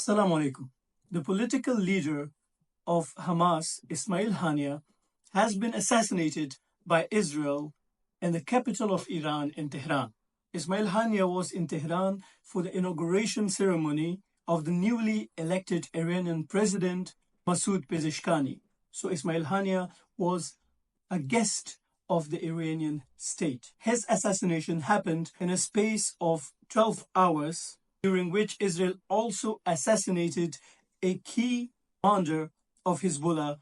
Assalamu alaikum. The political leader of Hamas, Ismael Haniyeh, has been assassinated by Israel in the capital of Iran in Tehran. Ismael Haniyeh was in Tehran for the inauguration ceremony of the newly elected Iranian president, Masoud Pezeshkian. So Ismael Haniyeh was a guest of the Iranian state. His assassination happened in a space of 12 hours, during which Israel also assassinated a key commander of Hezbollah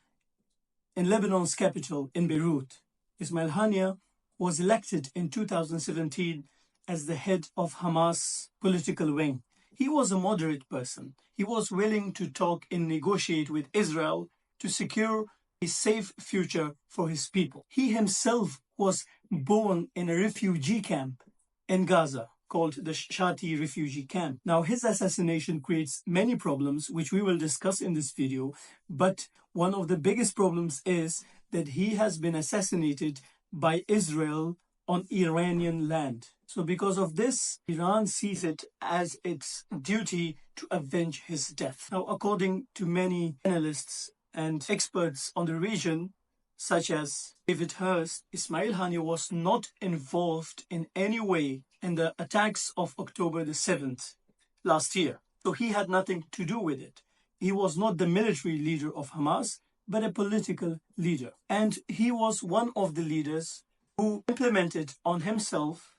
in Lebanon's capital, in Beirut. Ismael Haniyeh was elected in 2017 as the head of Hamas political wing. He was a moderate person. He was willing to talk and negotiate with Israel to secure a safe future for his people. He himself was born in a refugee camp in Gaza called the Shati refugee camp. Now, his assassination creates many problems, which we will discuss in this video, but one of the biggest problems is that he has been assassinated by Israel on Iranian land. So because of this, Iran sees it as its duty to avenge his death. Now, according to many analysts and experts on the region, such as David Hurst, Ismael Haniyeh was not involved in any way in the attacks of October the 7th last year. So he had nothing to do with it. He was not the military leader of Hamas, but a political leader. And he was one of the leaders who implemented on himself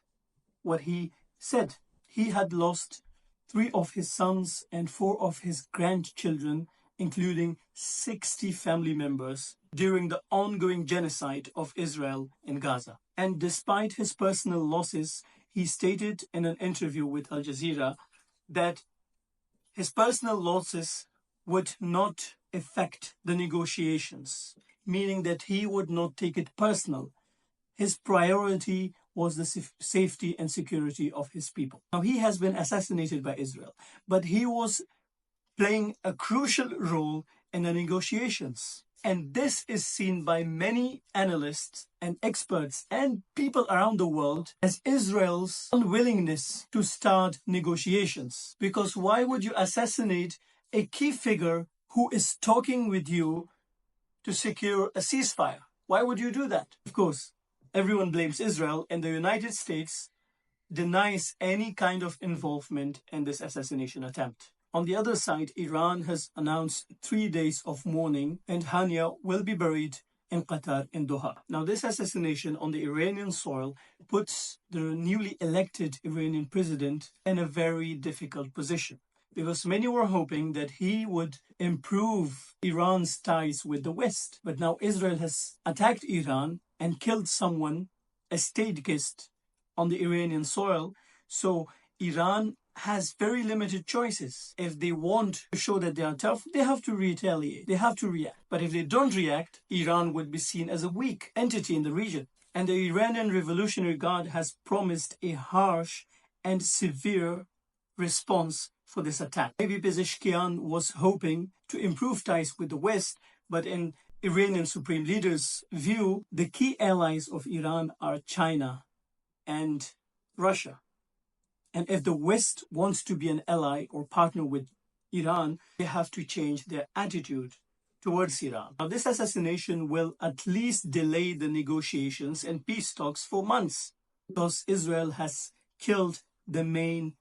what he said. He had lost 3 of his sons and 4 of his grandchildren, including 60 family members, during the ongoing genocide of Israel in Gaza. And despite his personal losses, he stated in an interview with Al Jazeera that his personal losses would not affect the negotiations, meaning that he would not take it personal. His priority was the safety and security of his people. Now, he has been assassinated by Israel, but he was playing a crucial role in the negotiations. And this is seen by many analysts and experts and people around the world as Israel's unwillingness to start negotiations. Because why would you assassinate a key figure who is talking with you to secure a ceasefire? Why would you do that? Of course, everyone blames Israel, and the United States denies any kind of involvement in this assassination attempt. On the other side, Iran has announced 3 days of mourning, and Haniyeh will be buried in Qatar, in Doha. Now, this assassination on the Iranian soil puts the newly elected Iranian president in a very difficult position, because many were hoping that he would improve Iran's ties with the West. But now Israel has attacked Iran and killed someone, a state guest, on the Iranian soil. So Iran has very limited choices. If they want to show that they are tough, they have to retaliate. They have to react. But if they don't react, Iran would be seen as a weak entity in the region. And the Iranian Revolutionary Guard has promised a harsh and severe response for this attack. Maybe Pezeshkian was hoping to improve ties with the West, but in Iranian supreme leader's view, the key allies of Iran are China and Russia. And if the West wants to be an ally or partner with Iran, they have to change their attitude towards Iran. Now, this assassination will at least delay the negotiations and peace talks for months, because Israel has killed the main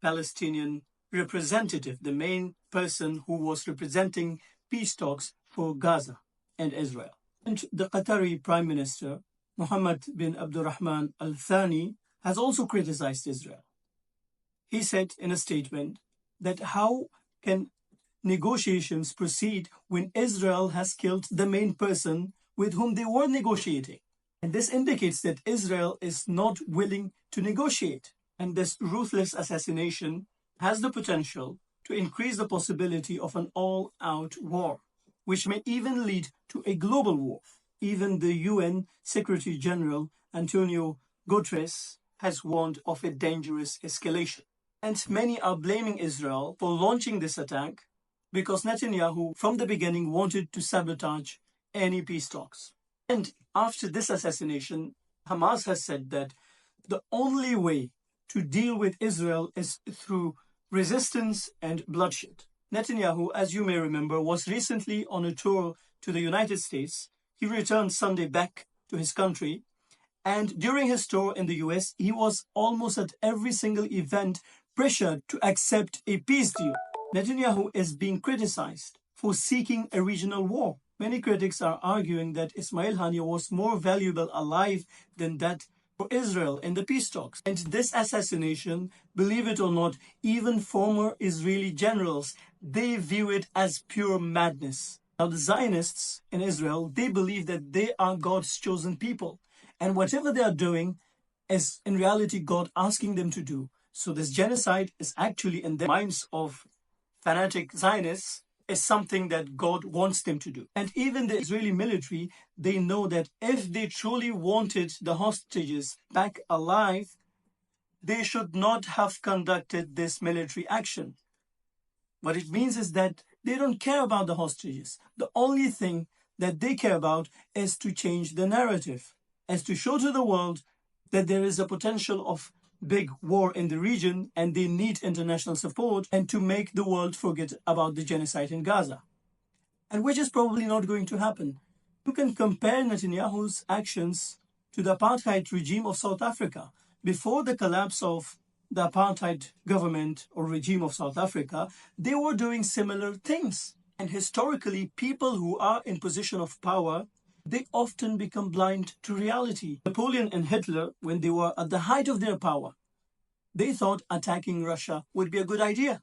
Palestinian representative, the main person who was representing peace talks for Gaza and Israel. And the Qatari Prime Minister, Mohammed bin Abdurrahman Al Thani, has also criticized Israel. He said in a statement that how can negotiations proceed when Israel has killed the main person with whom they were negotiating? And this indicates that Israel is not willing to negotiate. And this ruthless assassination has the potential to increase the possibility of an all-out war, which may even lead to a global war. Even the UN Secretary General Antonio Guterres has warned of a dangerous escalation. And many are blaming Israel for launching this attack because Netanyahu, from the beginning, wanted to sabotage any peace talks. And after this assassination, Hamas has said that the only way to deal with Israel is through resistance and bloodshed. Netanyahu, as you may remember, was recently on a tour to the United States. He returned Sunday back to his country. And during his tour in the US, he was almost at every single event pressured to accept a peace deal. Netanyahu is being criticized for seeking a regional war. Many critics are arguing that Ismael Haniyeh was more valuable alive than that for Israel in the peace talks. And this assassination, believe it or not, even former Israeli generals, they view it as pure madness. Now, the Zionists in Israel, they believe that they are God's chosen people. And whatever they are doing is in reality God asking them to do. So this genocide is actually in the minds of fanatic Zionists is something that God wants them to do. And even the Israeli military, they know that if they truly wanted the hostages back alive, they should not have conducted this military action. What it means is that they don't care about the hostages. The only thing that they care about is to change the narrative, as to show to the world that there is a potential of big war in the region and they need international support, and to make the world forget about the genocide in Gaza. And which is probably not going to happen. You can compare Netanyahu's actions to the apartheid regime of South Africa. Before the collapse of the apartheid government or regime of South Africa, they were doing similar things. And historically, people who are in position of power, they often become blind to reality. Napoleon and Hitler, when they were at the height of their power, they thought attacking Russia would be a good idea.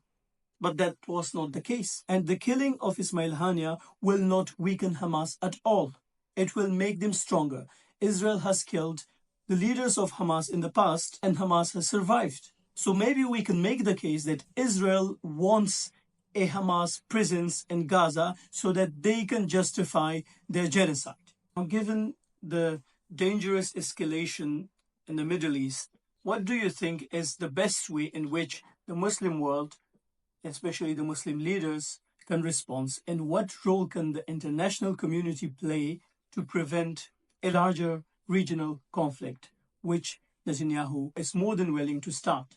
But that was not the case. And the killing of Ismael Haniyeh will not weaken Hamas at all. It will make them stronger. Israel has killed the leaders of Hamas in the past, and Hamas has survived. So maybe we can make the case that Israel wants a Hamas presence in Gaza so that they can justify their genocide. Now, given the dangerous escalation in the Middle East, what do you think is the best way in which the Muslim world, especially the Muslim leaders, can respond? And what role can the international community play to prevent a larger regional conflict, which Netanyahu is more than willing to start?